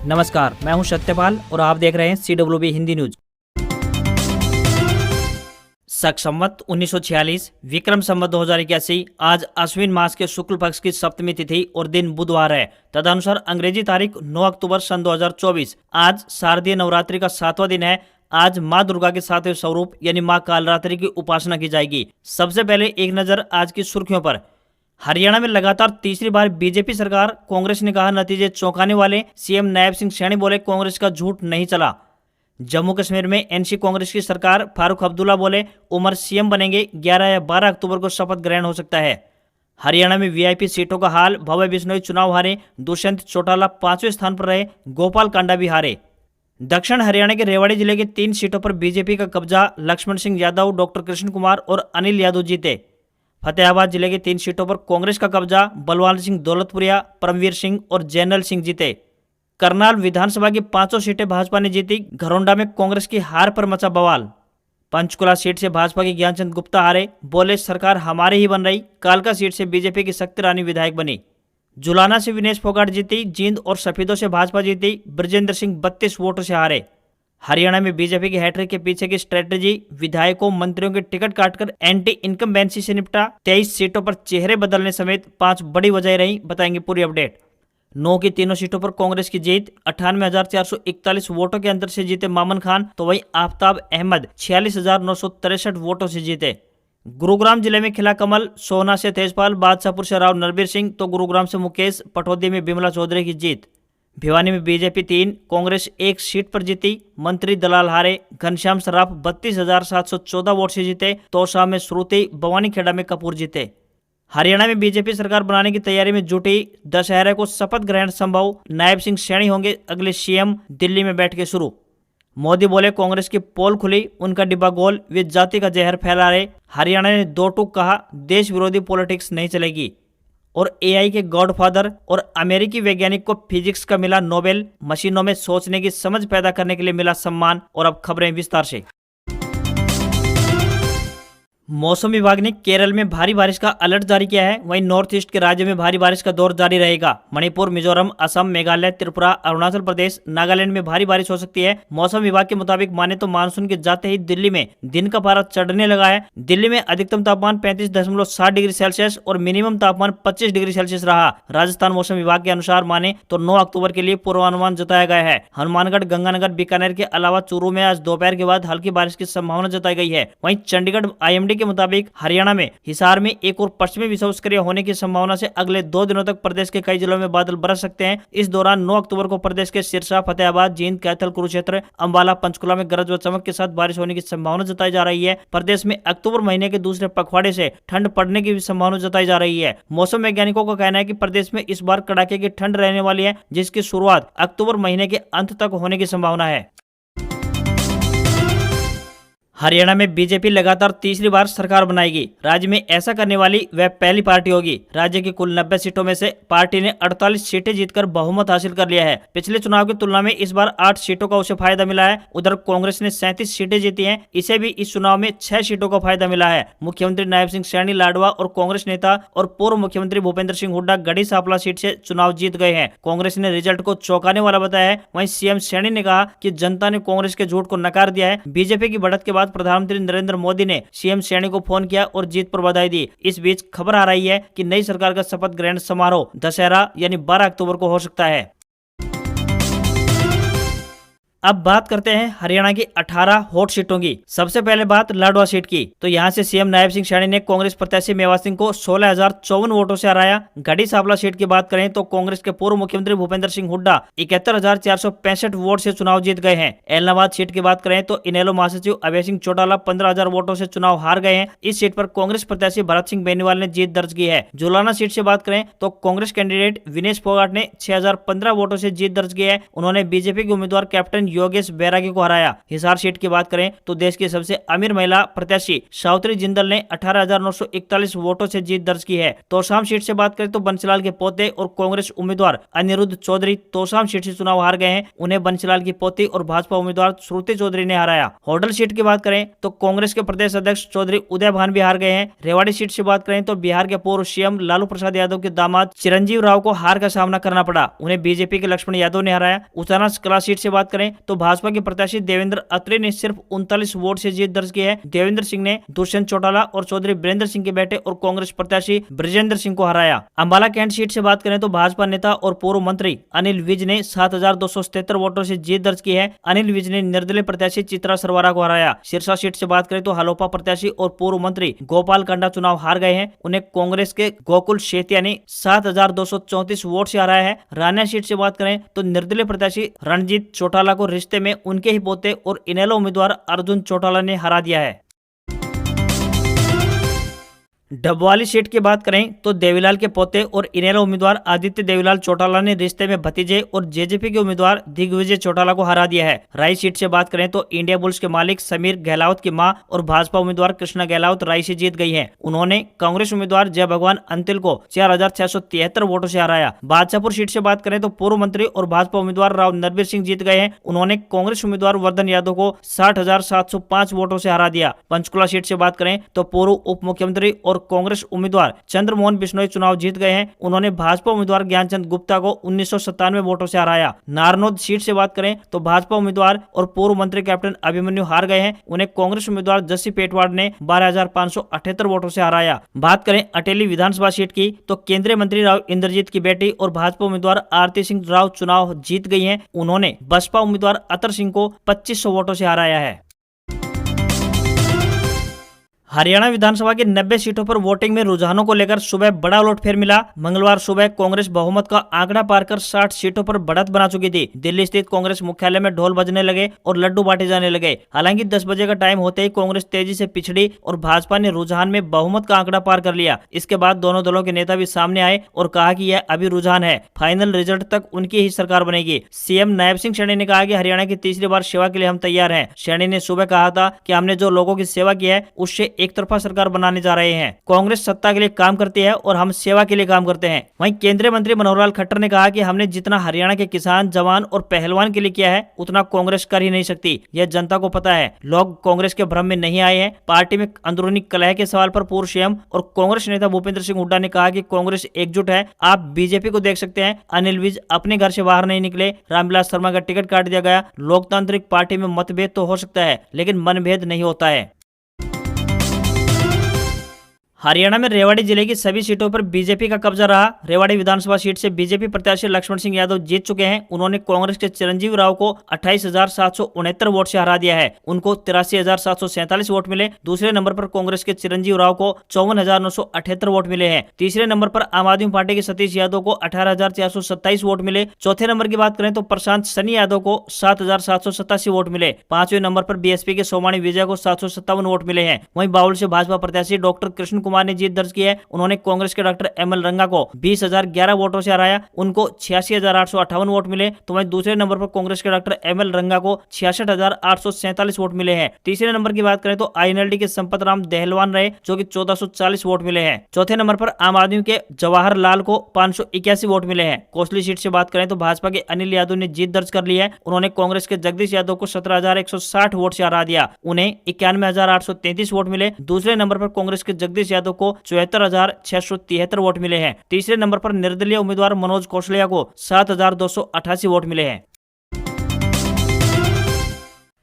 नमस्कार, मैं हूं सत्यपाल और आप देख रहे हैं CWB हिंदी न्यूज। शक संवत 1946 विक्रम संवत 2081 आज अश्विन मास के शुक्ल पक्ष की सप्तमी तिथि और दिन बुधवार है। तदनुसार अंग्रेजी तारीख 9 अक्टूबर सन 2024 आज शारदीय नवरात्रि का 7वां दिन है। आज माँ दुर्गा के 7वें स्वरूप यानी माँ कालरात्रि की उपासना की जाएगी। सबसे पहले एक नजर आज की सुर्खियों पर। हरियाणा में लगातार तीसरी बार बीजेपी सरकार, कांग्रेस ने कहा नतीजे चौंकाने वाले। सीएम नायब सिंह सैनी बोले कांग्रेस का झूठ नहीं चला। जम्मू कश्मीर में एनसी कांग्रेस की सरकार, फारूक अब्दुल्ला बोले उमर सीएम बनेंगे। 11 या 12 अक्टूबर को शपथ ग्रहण हो सकता है। हरियाणा में वीआईपी सीटों का हाल, भव्य बिश्नोई चुनाव हारे, दुष्यंत चौटाला 5वें स्थान पर रहे, गोपाल कांडा भी हारे। दक्षिण हरियाणा के रेवाड़ी जिले के 3 सीटों पर बीजेपी का कब्जा, लक्ष्मण सिंह यादव, डॉक्टर कृष्ण कुमार और अनिल यादव जीते। फतेहाबाद जिले के 3 सीटों पर कांग्रेस का कब्जा, बलवान सिंह दौलतपुरिया, परमवीर सिंह और जैनल सिंह जीते। करनाल विधानसभा की 5 सीटें भाजपा ने जीती। घरौंडा में कांग्रेस की हार पर मचा बवाल। पंचकुला सीट से भाजपा के ज्ञानचंद गुप्ता हारे, बोले सरकार हमारी ही बन रही। कालका सीट से बीजेपी की शक्ति रानी विधायक बनी। जुलाना से विनेश फोगाट जीती। जींद और सफेदों से भाजपा जीती। ब्रजेंद्र सिंह 32 वोटों से हारे। हरियाणा में बीजेपी की हैट्रिक के पीछे की स्ट्रेटेजी, विधायकों मंत्रियों के टिकट काटकर एंटी इनकम्बेंसी से निपटा। 23 सीटों पर चेहरे बदलने समेत 5 बड़ी वजह रही, बताएंगे पूरी अपडेट। 9 की तीनों सीटों पर कांग्रेस की जीत, 98,441 वोटों के अंतर से जीते मामन खान, तो वहीं आफ्ताब अहमद 46,963 वोटों से जीते। गुरुग्राम जिले में खिला कमल, सोहना से तेजपाल, बादशाहपुर से राव नरबीर सिंह, तो गुरुग्राम से मुकेश, पटौदी में बिमला चौधरी की जीत। भिवानी में बीजेपी 3, कांग्रेस 1 सीट पर जीती। मंत्री दलाल हारे। घनश्याम सराफ 32,714 वोट से जीते। तोसा में श्रुति, भवानीखेड़ा में कपूर जीते। हरियाणा में बीजेपी सरकार बनाने की तैयारी में जुटी। दशहरे को शपथ ग्रहण संभव, नायब सिंह सैनी होंगे अगले सीएम। दिल्ली में बैठकें शुरू। मोदी बोले कांग्रेस की पोल खुली, उनका डिब्बा गोल, वे जाति का जहर फैला रहे। हरियाणा ने 2 टूक कहा, देश विरोधी पॉलिटिक्स नहीं चलेगी। और एआई के गॉडफादर और अमेरिकी वैज्ञानिक को फिजिक्स का मिला नोबेल। मशीनों में सोचने की समझ पैदा करने के लिए मिला सम्मान। और अब खबरें विस्तार से। मौसम विभाग ने केरल में भारी बारिश का अलर्ट जारी किया है। वहीं नॉर्थ ईस्ट के राज्यों में भारी बारिश का दौर जारी रहेगा। मणिपुर, मिजोरम, असम, मेघालय, त्रिपुरा, अरुणाचल प्रदेश, नागालैंड में भारी बारिश हो सकती है। मौसम विभाग के मुताबिक माने तो मानसून के जाते ही दिल्ली में दिन का पारा चढ़ने लगा है। दिल्ली में अधिकतम तापमान 35.7 डिग्री सेल्सियस और मिनिमम तापमान 25 डिग्री सेल्सियस रहा। राजस्थान मौसम विभाग के अनुसार माने तो 9 अक्टूबर के लिए पूर्वानुमान जताया गया है। हनुमानगढ़, गंगानगर, बीकानेर के अलावा चूरू में आज दोपहर के बाद हल्की बारिश की संभावना जताई गई है। वहीं चंडीगढ़ IMD के मुताबिक हरियाणा में हिसार में एक और पश्चिमी विषुवक्रिय होने की संभावना से अगले 2 दिनों तक प्रदेश के कई जिलों में बादल बरस सकते हैं। इस दौरान 9 अक्टूबर को प्रदेश के सिरसा, फतेहाबाद, जींद, कैथल, कुरुक्षेत्र, अंबाला, पंचकुला में गरज व चमक के साथ बारिश होने की संभावना जताई जा रही है। प्रदेश में अक्टूबर महीने के दूसरे पखवाड़े से ठंड पड़ने की भी संभावना जताई जा रही है। मौसम वैज्ञानिकों का कहना है कि प्रदेश में इस बार कड़ाके की ठंड रहने वाली है, जिसकी शुरुआत अक्टूबर महीने के अंत तक होने की संभावना है। हरियाणा में बीजेपी लगातार तीसरी बार सरकार बनाएगी। राज्य में ऐसा करने वाली वह पहली पार्टी होगी। राज्य की कुल 90 सीटों में से पार्टी ने 48 सीटें जीतकर बहुमत हासिल कर लिया है। पिछले चुनाव की तुलना में इस बार 8 सीटों का उसे फायदा मिला है। उधर कांग्रेस ने 37 सीटें जीती हैं। इसे भी इस चुनाव में 6 सीटों का फायदा मिला है। मुख्यमंत्री नायब सिंह सैनी लाडवा और कांग्रेस नेता और पूर्व मुख्यमंत्री भूपेंद्र सिंह हुड्डा गढ़ी सांपला सीट से चुनाव जीत गए हैं। कांग्रेस ने रिजल्ट को चौंकाने वाला बताया है। वहीं सीएम सैनी ने कहा कि जनता ने कांग्रेस के झूठ को नकार दिया है। बीजेपी की बढ़त के बाद प्रधानमंत्री नरेंद्र मोदी ने सीएम सैनी को फोन किया और जीत पर बधाई दी। इस बीच खबर आ रही है कि नई सरकार का शपथ ग्रहण समारोह दशहरा यानी 12 अक्टूबर को हो सकता है। अब बात करते हैं हरियाणा की 18 हॉट सीटों की। सबसे पहले बात लाडवा सीट की, तो यहां से सीएम नायब सिंह सैनी ने कांग्रेस प्रत्याशी मेवा सिंह को 16,054 वोटों से हराया। गढ़ी सांपला सीट की बात करें तो कांग्रेस के पूर्व मुख्यमंत्री भूपेंद्र सिंह हुड्डा 71,465 वोट से चुनाव जीत गए हैं। एलनाबाद सीट की बात करें तो इनेलो महासचिव अभय सिंह चौटाला 15,000 वोटों से चुनाव हार गए हैं। इस सीट पर कांग्रेस प्रत्याशी भरत सिंह बेनीवाल ने जीत दर्ज की है। जुलाना सीट से बात करें तो कांग्रेस कैंडिडेट विनेश फोगाट ने 6,015 वोटों से जीत दर्ज की है। उन्होंने बीजेपी के उम्मीदवार कैप्टन योगेश बैरागी को हराया। हिसार सीट की बात करें तो देश की सबसे अमीर महिला प्रत्याशी सावित्री जिंदल ने 18,941 वोटों से जीत दर्ज की है। तोशाम सीट से बात करें तो बंसीलाल के पोते और कांग्रेस उम्मीदवार अनिरुद्ध चौधरी तोशाम सीट से चुनाव हार गए हैं। उन्हें बंसीलाल की पोती और भाजपा उम्मीदवार श्रुति चौधरी ने हराया। होडल सीट की बात करें तो कांग्रेस के प्रदेश अध्यक्ष चौधरी उदय भान भी हार गए हैं। रेवाड़ी सीट से बात करें तो बिहार के पूर्व सीएम लालू प्रसाद यादव के दामाद चिरंजीव राव को हार का सामना करना पड़ा। उन्हें बीजेपी के लक्ष्मण यादव ने हराया। उचाना कला सीट से बात करें तो भाजपा के प्रत्याशी देवेंद्र अत्री ने सिर्फ 39 वोट से जीत दर्ज की है। देवेंद्र सिंह ने दुष्यंत चौटाला और चौधरी बीरेंद्र सिंह के बेटे और कांग्रेस प्रत्याशी ब्रजेंद्र सिंह को हराया। अंबाला कैंट सीट से बात करें तो भाजपा नेता और पूर्व मंत्री अनिल विज ने 7,277 वोटों से जीत दर्ज की है। अनिल विज ने निर्दलीय प्रत्याशी चित्रा सरवारा को हराया। सिरसा सीट से बात करें तो हलोपा प्रत्याशी और पूर्व मंत्री गोपाल कंडा चुनाव हार गए हैं। उन्हें कांग्रेस के गोकुल शेतिया ने 7,234 वोट से हराया है। रानिया सीट से बात करें तो निर्दलीय प्रत्याशी रणजीत चौटाला को रिश्ते में उनके ही पोते और इनेलो उम्मीदवार अर्जुन चौटाला ने हरा दिया है। डबवाली सीट की बात करें तो देवीलाल के पोते और इनेलो उम्मीदवार आदित्य देवीलाल चौटाला ने रिश्ते में भतीजे और जेजेपी के उम्मीदवार दिग्विजय चौटाला को हरा दिया है। राई सीट से बात करें तो इंडिया बुल्स के मालिक समीर गहलावत की मां और भाजपा उम्मीदवार कृष्णा गहलावत राई से जीत गई हैं। उन्होंने कांग्रेस उम्मीदवार जय भगवान अंतिल को 4,673 वोटों से हराया। बादशाहपुर सीट से बात करें तो पूर्व मंत्री और भाजपा उम्मीदवार राव नरवीर सिंह जीत गए हैं। उन्होंने कांग्रेस उम्मीदवार वर्धन यादव को 60,705 वोटों से हरा दिया। पंचकुला सीट से बात करें तो पूर्व उप मुख्यमंत्री और कांग्रेस उम्मीदवार चंद्रमोहन बिश्नोई चुनाव जीत गए हैं। उन्होंने भाजपा उम्मीदवार ज्ञानचंद गुप्ता को 1997 वोटों से हराया। नारनौद सीट से बात करें तो भाजपा उम्मीदवार और पूर्व मंत्री कैप्टन अभिमन्यु हार गए हैं। उन्हें कांग्रेस उम्मीदवार जस्सी पेटवाड़ ने 12,578 वोटों से हराया। बात करें अटेली विधानसभा सीट की तो केंद्रीय मंत्री राव इंद्रजीत की बेटी और भाजपा उम्मीदवार आरती सिंह राव चुनाव जीत गई हैं। उन्होंने बसपा उम्मीदवार अतर सिंह को 2500 वोटों से हराया है। हरियाणा विधानसभा की 90 सीटों पर वोटिंग में रुझानों को लेकर सुबह बड़ा उलटफेर मिला। मंगलवार सुबह कांग्रेस बहुमत का आंकड़ा पार कर 60 सीटों पर बढ़त बना चुकी थी। दिल्ली स्थित कांग्रेस मुख्यालय में ढोल बजने लगे और लड्डू बांटे जाने लगे। हालांकि 10 बजे का टाइम होते ही कांग्रेस तेजी से पिछड़ी और भाजपा ने रुझान में बहुमत का आंकड़ा पार कर लिया। इसके बाद दोनों दलों के नेता भी सामने आए और कहा कि यह अभी रुझान है, फाइनल रिजल्ट तक उनकी ही सरकार बनेगी। सीएम नायब सिंह सैनी ने कहा कि हरियाणा की तीसरी बार सेवा के लिए हम तैयार हैं। सैनी ने सुबह कहा था कि हमने जो लोगों की सेवा की है उससे एक तरफा सरकार बनाने जा रहे हैं। कांग्रेस सत्ता के लिए काम करती है और हम सेवा के लिए काम करते हैं। वहीं केंद्रीय मंत्री मनोहर लाल खट्टर ने कहा कि हमने जितना हरियाणा के किसान, जवान और पहलवान के लिए किया है उतना कांग्रेस कर ही नहीं सकती। यह जनता को पता है। लोग कांग्रेस के भ्रम में नहीं आए हैं। पार्टी में अंदरूनी कलह के सवाल पर पूर्व सीएम और कांग्रेस नेता भूपेंद्र सिंह हुड्डा ने कहा कि कांग्रेस एकजुट है। आप बीजेपी को देख सकते हैं, अनिल विज अपने घर से बाहर नहीं निकले, रामविलास शर्मा का टिकट काट दिया गया। लोकतांत्रिक पार्टी में मतभेद तो हो सकता है लेकिन मनभेद नहीं होता है। हरियाणा में रेवाड़ी जिले की सभी सीटों पर बीजेपी का कब्जा रहा। रेवाड़ी विधानसभा सीट से बीजेपी प्रत्याशी लक्ष्मण सिंह यादव जीत चुके हैं। उन्होंने कांग्रेस के चिरंजीव राव को 28,769 वोट से हरा दिया है। उनको 83,747 वोट मिले। दूसरे नंबर पर कांग्रेस के चिरंजीव राव को 54,978 वोट मिले हैं। तीसरे नंबर पर आम आदमी पार्टी के सतीश यादव को 18,427 वोट मिले। चौथे नंबर की बात करें तो प्रशांत सनी यादव को 7,787 वोट मिले। पांचवें नंबर पर बीएसपी के सोमानी विजय को 757 वोट मिले हैं। वहीं बाउल से भाजपा प्रत्याशी डॉक्टर कृष्ण कुमार ने जीत दर्ज की है। उन्होंने कांग्रेस के डॉक्टर एमएल रंगा को 20,011 वोटों से हराया। उनको 86,858 वोट मिले। तो वहीं दूसरे नंबर पर कांग्रेस के डॉक्टर एमएल रंगा को 66,847 वोट मिले हैं। तीसरे नंबर की बात करें तो आईएनएलडी के संपत राम दहलवान रहे जो कि 1440 वोट मिले हैं। चौथे नंबर पर आम आदमी के जवाहर लाल को 581 वोट मिले हैं। कोसली सीट से बात करें तो भाजपा के अनिल यादव ने जीत दर्ज कर ली है। उन्होंने कांग्रेस के जगदीश यादव को 17,160 वोट से हरा दिया। उन्हें 91,833 वोट मिले। दूसरे नंबर पर कांग्रेस के जगदीश यादव को 74,673 वोट मिले हैं। तीसरे नंबर पर निर्दलीय उम्मीदवार मनोज कौशलिया को 7,288 वोट मिले हैं।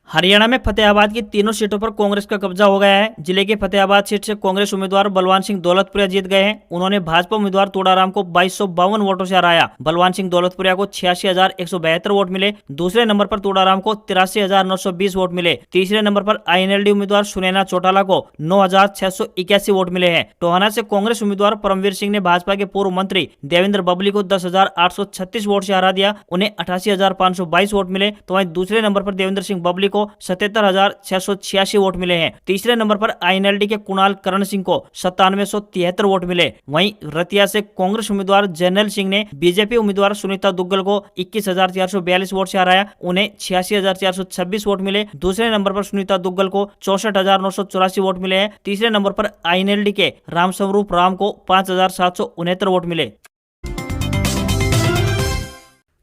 हरियाणा में फतेहाबाद की तीनों सीटों पर कांग्रेस का कब्जा हो गया है। जिले के फतेहाबाद सीट से कांग्रेस उम्मीदवार बलवान सिंह दौलतपुरिया जीत गए हैं। उन्होंने भाजपा उम्मीदवार तोड़ाराम को 2252 वोटों से हराया। बलवान सिंह दौलतपुरिया को 86,172 वोट मिले। दूसरे नंबर पर तोड़ाराम को 83,920 वोट मिले। तीसरे नंबर पर आईएनएलडी उम्मीदवार सुनैना चौटाला को 9,681 वोट मिले हैं। टोहाना से कांग्रेस उम्मीदवार परमवीर सिंह ने भाजपा के पूर्व मंत्री देवेंद्र बबली को 10,836 वोट से हरा दिया। उन्हें 88,522 वोट मिले। तो वहीं दूसरे नंबर पर देवेंद्र सिंह बबली को को 77,686 वोट मिले हैं। तीसरे नंबर पर INLD के कुणाल करण सिंह को 9773 वोट मिले। वहीं रतिया से कांग्रेस उम्मीदवार जर्नैल सिंह ने बीजेपी उम्मीदवार सुनीता दुग्गल को 21,442 वोट से हराया, उन्हें 86,426 वोट मिले। दूसरे नंबर पर सुनीता दुग्गल को 64,984 वोट मिले हैं। तीसरे नंबर पर INLD के रामस्वरूप राम को 5,769 वोट मिले।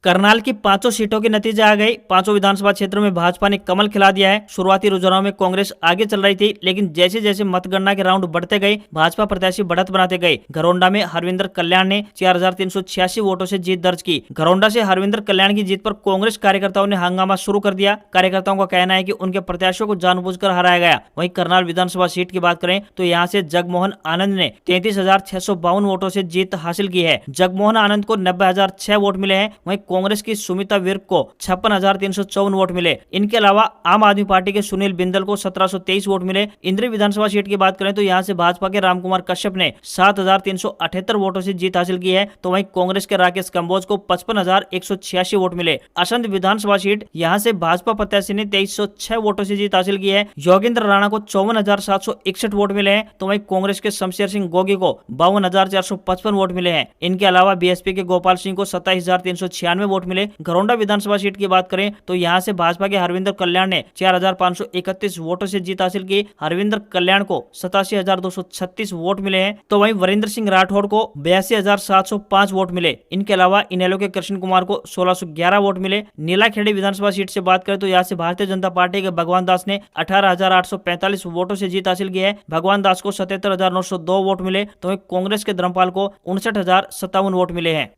करनाल की 5 सीटों के नतीजे आ गए। 5 विधानसभा क्षेत्रों में भाजपा ने कमल खिला दिया है। शुरुआती रुझानों में कांग्रेस आगे चल रही थी, लेकिन जैसे जैसे मतगणना के राउंड बढ़ते गए भाजपा प्रत्याशी बढ़त बनाते गए। घरौंडा में हरविंदर कल्याण ने 4,386 वोटों से जीत दर्ज की। घरौंडा से हरविंदर कल्याण की जीत पर कांग्रेस कार्यकर्ताओं ने हंगामा शुरू कर दिया। कार्यकर्ताओं का कहना है कि उनके प्रत्याशियों को जानबूझकर हराया गया। वहीं करनाल विधानसभा सीट की बात करें तो यहाँ से जगमोहन आनंद ने 33,652 वोटों से जीत हासिल की है। जगमोहन आनंद को 90,006 वोट मिले हैं। वहीं कांग्रेस की सुमिता विर्क को 56,354 वोट मिले। इनके अलावा आम आदमी पार्टी के सुनील बिंदल को 1723 वोट मिले। इंद्री विधानसभा सीट की बात करें तो यहां से भाजपा के रामकुमार कश्यप ने 7,378 वोटों से जीत हासिल की है, तो वहीं कांग्रेस के राकेश कंबोज को 55,186 वोट मिले। असंध विधानसभा सीट यहां से भाजपा प्रत्याशी ने 2306 वोटों से जीत हासिल की है। योगेंद्र राणा को 54,761 वोट मिले हैं, तो वहीं कांग्रेस के शमशेर सिंह गोगी को 52,455 वोट मिले हैं। इनके अलावा बीएसपी के गोपाल सिंह को 27,396 वोट मिले। घरौंडा विधानसभा सीट की बात करें तो यहां से भाजपा के हरविंदर कल्याण ने 4,531 वोटों से जीत हासिल की। हरविंदर कल्याण को 87,236 वोट मिले हैं, तो वहीं वरिंदर सिंह राठौड़ को 82,705 वोट मिले। इनके अलावा इनेलो के कृष्ण कुमार को 1611 वोट मिले। नीलाखेड़ी विधानसभा सीट से बात करें तो यहाँ से भारतीय जनता पार्टी के भगवान दास ने 18,845 वोटों से जीत हासिल की है। भगवान दास को 77,902 वोट मिले, तो वहीं कांग्रेस के धर्मपाल को 59,057 वोट मिले हैं।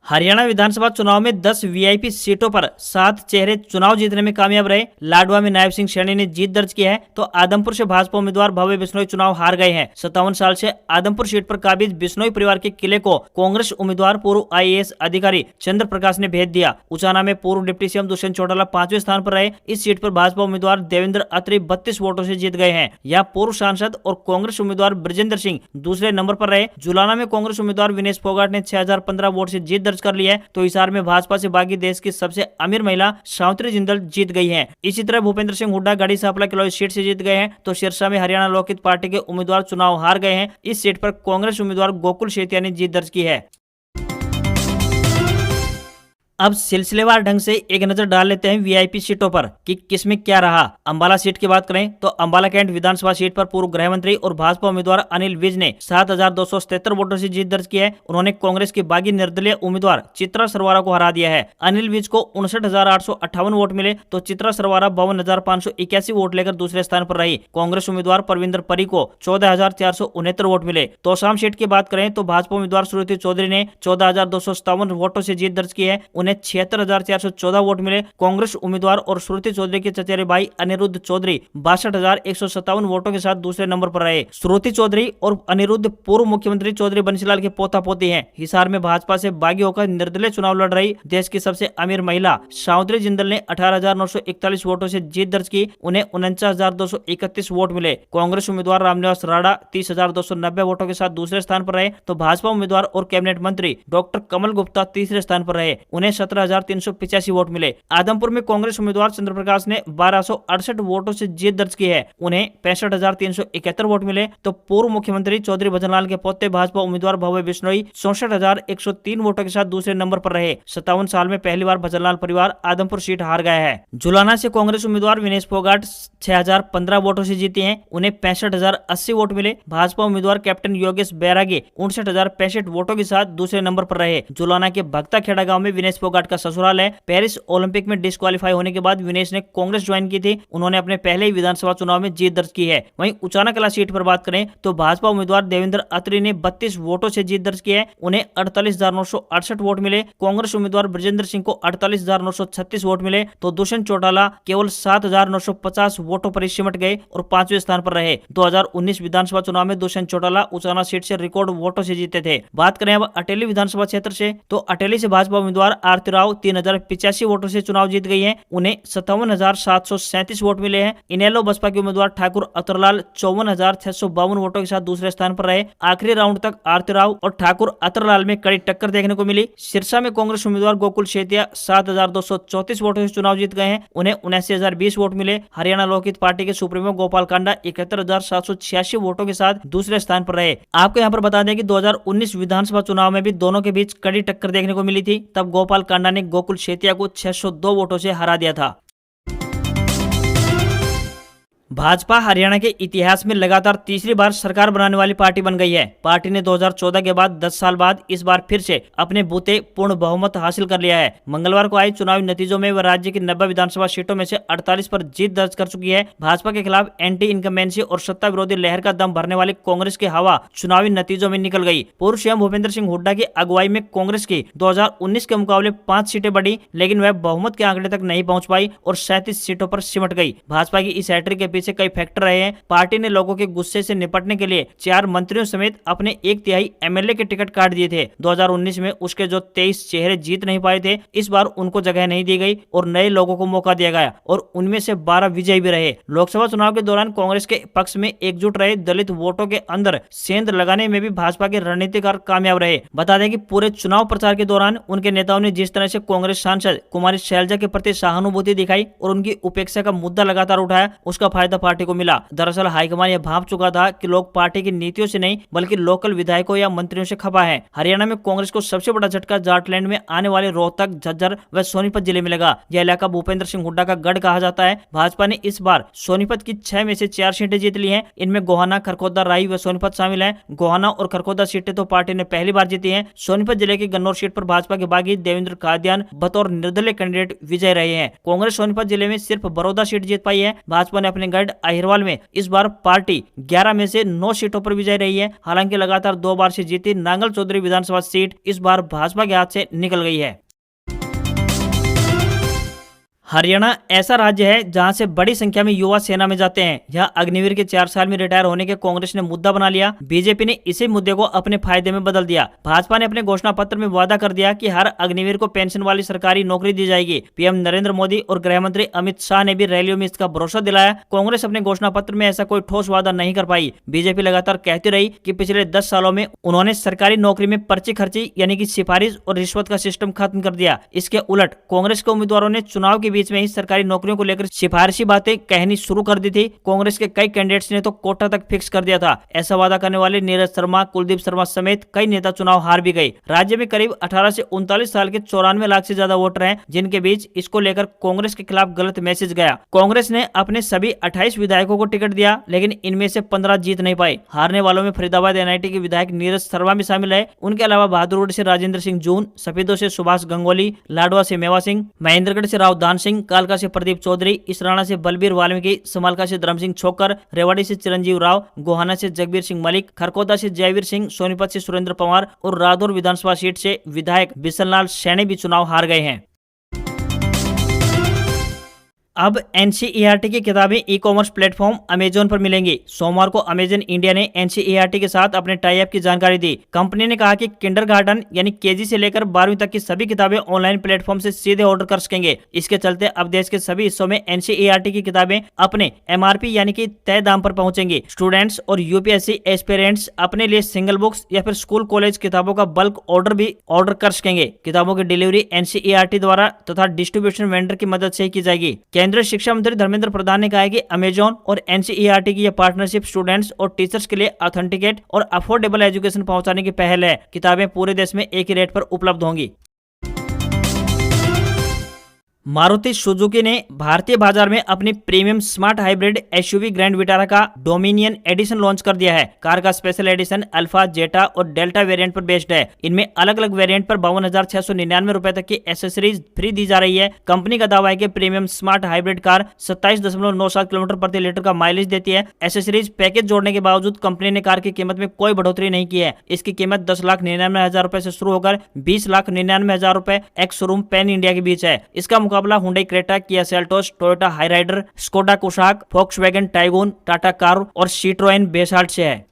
हरियाणा विधानसभा चुनाव में 10 वीआईपी सीटों पर 7 चेहरे चुनाव जीतने में कामयाब रहे। लाडवा में नायब सिंह सैनी ने जीत दर्ज की है, तो आदमपुर से भाजपा उम्मीदवार भव्य बिश्नोई चुनाव हार गए हैं। 57 साल से आदमपुर सीट पर काबिज बिश्नोई परिवार के किले को कांग्रेस उम्मीदवार पूर्व IAS अधिकारी चंद्र प्रकाश ने भेज दिया। उचाना में पूर्व डिप्टी सीएम दुष्यंत चौटाला 5वें स्थान पर रहे। इस सीट पर भाजपा उम्मीदवार देवेंद्र अत्री 32 वोटों से जीत गए हैं। यहाँ पूर्व सांसद और कांग्रेस उम्मीदवार ब्रजेंद्र सिंह दूसरे नंबर पर रहे। जुलाना में कांग्रेस उम्मीदवार विनेश फोगाट ने 6,015 वोट से जीत दर्ज कर ली है, तो हिसार में भाजपा से बागी देश की सबसे अमीर महिला सावित्री जिंदल जीत गई हैं। इसी तरह भूपेंद्र सिंह हुड्डा गढ़ी सांपला किलोई सीट से जीत गए हैं, तो सिरसा में हरियाणा लोकहित पार्टी के उम्मीदवार चुनाव हार गए हैं। इस सीट पर कांग्रेस उम्मीदवार गोकुल शेतिया ने जीत दर्ज की है। अब सिलसिलेवार ढंग से एक नजर डाल लेते हैं वीआईपी सीटों पर कि किसमें क्या रहा। अंबाला सीट की बात करें तो अंबाला कैंट विधानसभा सीट पर पूर्व गृह मंत्री और भाजपा उम्मीदवार अनिल विज ने 7,277 वोटों से जीत दर्ज की है। उन्होंने कांग्रेस की बागी निर्दलीय उम्मीदवार चित्रा सरवारा को हरा दिया है। अनिल विज को 59,858 वोट मिले, तो चित्रा सरवारा 52,581 वोट लेकर दूसरे स्थान पर रही। कांग्रेस उम्मीदवार परविंदर परी को 14,469 वोट मिले। तोशाम सीट की बात करें तो भाजपा उम्मीदवार श्रुति चौधरी ने 14,257 वोटों से जीत दर्ज की है। उन्हें 76,414 वोट मिले। कांग्रेस उम्मीदवार और श्रुति चौधरी के चचेरे भाई अनिरुद्ध चौधरी 62,157 वोटों के साथ दूसरे नंबर पर रहे। श्रुति चौधरी और अनिरुद्ध पूर्व मुख्यमंत्री चौधरी बंसीलाल के पोता पोती हैं। हिसार में भाजपा से बागी होकर निर्दलीय चुनाव लड़ रही देश की सबसे अमीर महिला सावित्री जिंदल ने 18,941 वोटों से जीत दर्ज की। उन्हें 49,231 वोट मिले। कांग्रेस उम्मीदवार रामनिवास राणा 30,290 वोटों के साथ दूसरे स्थान पर रहे, तो भाजपा उम्मीदवार और कैबिनेट मंत्री डॉक्टर कमल गुप्ता तीसरे स्थान पर रहे। उन्हें 17,385 वोट मिले। आदमपुर में कांग्रेस उम्मीदवार चंद्र प्रकाश ने 1,268 वोटों से जीत दर्ज की है। उन्हें 65,371 वोट मिले, तो पूर्व मुख्यमंत्री चौधरी भजनलाल के पोते भाजपा उम्मीदवार भव्य बिश्नोई 64,103 वोटों के साथ दूसरे नंबर पर रहे। 57 साल में पहली बार भजनलाल परिवार आदमपुर सीट हार गया है। जुलाना से कांग्रेस उम्मीदवार विनेश फोगाट 6,015 वोटों से जीते हैं। उन्हें 65,080 वोट मिले। भाजपा उम्मीदवार कैप्टन योगेश बैरागी 59,065 वोटों के साथ दूसरे नंबर पर रहे। जुलाना के भक्ता खेड़ा गांव में विनेश फोगाट का ससुराल है। पेरिस ओलंपिक में डिस्क्वालीफाई होने के बाद विनेश ने कांग्रेस ज्वाइन की थी। उन्होंने अपने पहले ही विधानसभा चुनाव में जीत दर्ज की है। वहीं उचाना कला सीट पर बात करें तो भाजपा उम्मीदवार देवेंद्र अत्री ने 32 वोटों से जीत दर्ज की है। उन्हें 48,968 वोट मिले। कांग्रेस उम्मीदवार ब्रजेंद्र सिंह को 48,936 वोट मिले, तो दुष्यंत चौटाला केवल 7,950 वोटों पर सिमट गए और 5वें स्थान पर रहे। 2019 विधानसभा चुनाव में दुष्यंत चौटाला उचाना सीट से रिकॉर्ड वोटों से जीते थे। बात करें अब अटेली विधानसभा क्षेत्र से तो अटेली से भाजपा उम्मीदवार आरती राव 3085 वोटों से चुनाव जीत गई हैं। उन्हें 57,737 वोट मिले हैं। इनेलो बसपा के उम्मीदवार ठाकुर अतरलाल 54,652 वोटों के साथ दूसरे स्थान पर रहे। आखिरी राउंड तक आरती राव और ठाकुर अतरलाल में कड़ी टक्कर देखने को मिली। सिरसा में कांग्रेस उम्मीदवार गोकुल शेतिया 7,234 वोटों से चुनाव जीत गए हैं। उन्हें 79,020 वोट मिले। हरियाणा लोकहित पार्टी के सुप्रीमो गोपाल कांडा 71,786 वोटों के साथ दूसरे स्थान पर रहे। आपको यहाँ पर बता दें कि 2019 विधानसभा चुनाव में भी दोनों के बीच कड़ी टक्कर देखने को मिली थी। तब गोपाल कांडा ने गोकुल शेतिया को 602 वोटों से हरा दिया था। भाजपा हरियाणा के इतिहास में लगातार तीसरी बार सरकार बनाने वाली पार्टी बन गई है। पार्टी ने 2014 के बाद 10 साल बाद इस बार फिर से अपने बूते पूर्ण बहुमत हासिल कर लिया है। मंगलवार को आए चुनावी नतीजों में वह राज्य की 90 विधानसभा सीटों में से 48 पर जीत दर्ज कर चुकी है। भाजपा के खिलाफ एंटी इनकम्बेंसी और सत्ता विरोधी लहर का दम भरने वाली कांग्रेस की हवा चुनावी नतीजों में निकल गई। पूर्व सीएम भूपेंद्र सिंह हुड्डा की अगुवाई में कांग्रेस की 2019 के मुकाबले 5 सीटें बढ़ी, लेकिन वह बहुमत के आंकड़े तक नहीं पहुंच पाई और 37 सीटों पर सिमट गई। भाजपा की इस हैट्रिक के पीछे कई फैक्टर रहे हैं। पार्टी ने लोगों के गुस्से से निपटने के लिए 4 मंत्रियों समेत अपने 1/3 एमएलए के टिकट काट दिए थे। 2019 में उसके जो 23 चेहरे जीत नहीं पाए थे, इस बार उनको जगह नहीं दी गई और नए लोगों को मौका दिया गया और उनमें से 12 विजयी भी रहे। लोकसभा चुनाव के दौरान कांग्रेस के पक्ष में एकजुट रहे दलित वोटों के अंदर सेंध लगाने में भी भाजपा के रणनीतिकार कामयाब रहे। बता दें कि पूरे चुनाव प्रचार के दौरान उनके नेताओं ने जिस तरह से कांग्रेस सांसद कुमारी शैलजा के प्रति सहानुभूति दिखाई और उनकी उपेक्षा का मुद्दा लगातार उठाया, उसका फायदा पार्टी को मिला। दरअसल हाईकमान यह भांप चुका था कि लोग पार्टी की नीतियों से नहीं बल्कि लोकल विधायकों या मंत्रियों से खफा है। हरियाणा में कांग्रेस को सबसे बड़ा झटका जाटलैंड में आने वाले रोहतक, झज्जर व सोनीपत जिले में लगा। यह इलाका भूपेंद्र सिंह हुड्डा का गढ़ कहा जाता है। भाजपा ने इस बार सोनीपत की 6 में से 4 सीटें जीत ली हैं। इनमें गोहाना, खरखोदा, राई व सोनीपत शामिल है। गोहाना और खरखोदा सीटें तो पार्टी ने पहली बार जीती है। सोनीपत जिले की गन्नौर सीट पर भाजपा के बागी देवेंद्र कादियान बतौर निर्दलीय कैंडिडेट विजय रहे हैं। कांग्रेस सोनीपत जिले में सिर्फ बड़ौदा सीट जीत पाई है। भाजपा ने अपने गढ़ अहिरवाल में इस बार पार्टी 11 में से 9 सीटों पर विजय रही है। हालांकि लगातार 2 बार से जीती नांगल चौधरी विधानसभा सीट इस बार भाजपा के हाथ से निकल गई है। हरियाणा ऐसा राज्य है जहां से बड़ी संख्या में युवा सेना में जाते हैं। यह अग्निवीर के 4 साल में रिटायर होने के कांग्रेस ने मुद्दा बना लिया। बीजेपी ने इसी मुद्दे को अपने फायदे में बदल दिया। भाजपा ने अपने घोषणा पत्र में वादा कर दिया कि हर अग्निवीर को पेंशन वाली सरकारी नौकरी दी जाएगी। पीएम नरेंद्र मोदी और गृह मंत्री अमित शाह ने भी रैलियों में इसका भरोसा दिलाया। कांग्रेस अपने घोषणा पत्र में ऐसा कोई ठोस वादा नहीं कर पाई। बीजेपी लगातार कहती रही कि पिछले 10 सालों में उन्होंने सरकारी नौकरी में पर्ची खर्ची यानी कि सिफारिश और रिश्वत का सिस्टम खत्म कर दिया। इसके उलट कांग्रेस के उम्मीदवारों ने चुनाव के बीच में ही सरकारी नौकरियों को लेकर सिफारिशी बातें कहनी शुरू कर दी थी। कांग्रेस के कई कैंडिडेट्स ने तो कोटा तक फिक्स कर दिया था। ऐसा वादा करने वाले नीरज शर्मा, कुलदीप शर्मा समेत कई नेता चुनाव हार भी गए। राज्य में करीब 18 से 39 साल के 94 लाख से ज्यादा वोटर हैं, जिनके बीच इसको लेकर कांग्रेस के खिलाफ गलत मैसेज गया। कांग्रेस ने अपने सभी 28 विधायकों को टिकट दिया, लेकिन इनमें से 15 जीत नहीं पाए। हारने वालों में फरीदाबाद एनआईटी के विधायक नीरज शर्मा भी शामिल है। उनके अलावा बहादुरगढ़ से राजेंद्र सिंह जून, सफेदों से सुभाष गंगोली, लाडवा से मेवा सिंह, महेंद्रगढ़ से राव दान सिंह, कालका से प्रदीप चौधरी, इसराना से बलबीर वाल्मीकि, समालका से धर्म सिंह छोकर, रेवाड़ी से चिरंजीव राव, गोहाना से जगबीर सिंह मलिक, खरकोदा से जयवीर सिंह, सोनीपत से सुरेंद्र पवार और रादौर विधानसभा सीट से विधायक बिशनलाल सैनी भी चुनाव हार गए हैं। अब एनसीईआरटी की किताबें ई कॉमर्स प्लेटफॉर्म अमेजोन पर मिलेंगी। सोमवार को अमेजन इंडिया ने एनसीईआरटी के साथ अपने टाई अप की जानकारी दी। कंपनी ने कहा कि किंडरगार्टन यानी केजी से लेकर 12वीं तक की सभी किताबें ऑनलाइन प्लेटफॉर्म से सीधे ऑर्डर कर सकेंगे। इसके चलते अब देश के सभी हिस्सों में एनसीईआरटी की किताबें अपने एमआरपी यानी कि तय दाम पर पहुंचेंगी। स्टूडेंट्स और यूपीएससी एस्पिरेंट्स अपने लिए सिंगल बुक्स या फिर स्कूल कॉलेज किताबों का बल्क ऑर्डर भी ऑर्डर कर सकेंगे। किताबों की डिलीवरी एनसीईआरटी द्वारा तथा डिस्ट्रीब्यूशन वेंडर की मदद से की जाएगी। केंद्रीय शिक्षा मंत्री धर्मेंद्र प्रधान ने कहा है कि अमेजोन और एनसीईआरटी की यह पार्टनरशिप स्टूडेंट्स और टीचर्स के लिए ऑथेंटिकेट और अफोर्डेबल एजुकेशन पहुंचाने की पहल है। किताबें पूरे देश में एक ही रेट पर उपलब्ध होंगी। मारुति सुजुकी ने भारतीय बाजार में अपनी premium smart hybrid SUV grand Vitara का डोमिनियन एडिशन लॉन्च कर दिया है। कार का स्पेशल एडिशन अल्फा, जेटा और डेल्टा वेरिएंट पर बेस्ड है। इनमें अलग अलग वेरिएंट पर 52,699 रुपए तक की एसेसरीज फ्री दी जा रही है। कंपनी का दावा है कि premium smart hybrid car 27.97 kilometre प्रति लीटर का माइलेज देती है। एसेसरीज पैकेज जोड़ने के बावजूद कंपनी ने कार की कीमत में कोई बढ़ोतरी नहीं की है। इसकी कीमत 10,99,000 रुपए से शुरू होकर 20,99,000 रुपए एक्स शोरूम पैन इंडिया के बीच है। इसका मुकाबला Hyundai Creta, Kia Seltos, Toyota Hyryder, Skoda Kushaq, Volkswagen tycoon, Tata car और सिट्रोएन बेसाल्ट से है।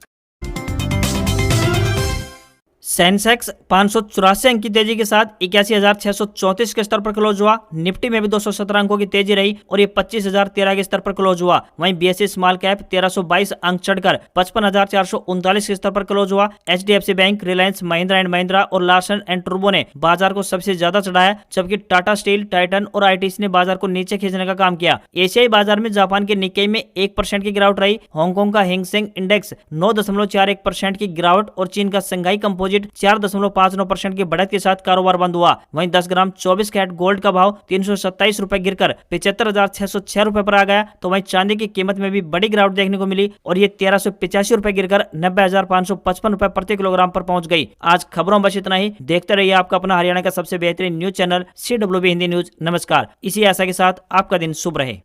सेंसेक्स 584 अंक की तेजी के साथ 81,634 के स्तर पर क्लोज हुआ। निफ्टी में भी 217 अंकों की तेजी रही और ये 25,013 के स्तर पर क्लोज हुआ। वहीं बीएसई स्मॉल कैप 1322 अंक चढ़कर 55,439 के स्तर पर क्लोज हुआ। HDFC bank, Reliance, Mahindra and Mahindra और लार्सन एंड टर्बो ने बाजार को सबसे ज्यादा चढ़ाया, जबकि टाटा स्टील, टाइटन और आईटीसी ने बाजार को नीचे खींचने का काम किया। एशियाई बाजार में जापान के निक्केई में 1% की गिरावट रही। हांगकांग का हैंगसेंग इंडेक्स 9.41% की गिरावट और चीन का संघाई कंपोजिट 4.59% की बढ़त के साथ कारोबार बंद हुआ। वहीं 10 ग्राम 24 कैरेट गोल्ड का भाव 327 रुपए गिरकर 75,606 रुपए पर आ गया। तो वहीं चांदी की कीमत में भी बड़ी गिरावट देखने को मिली और ये 1385 रुपए गिरकर 90,555 रुपए प्रति किलोग्राम पर पहुंच गई। आज खबरों बस इतना ही। देखते रहिए आपका अपना हरियाणा का सबसे बेहतरीन news channel CWB Hindi news. नमस्कार। इसी आशा के साथ आपका दिन शुभ रहे।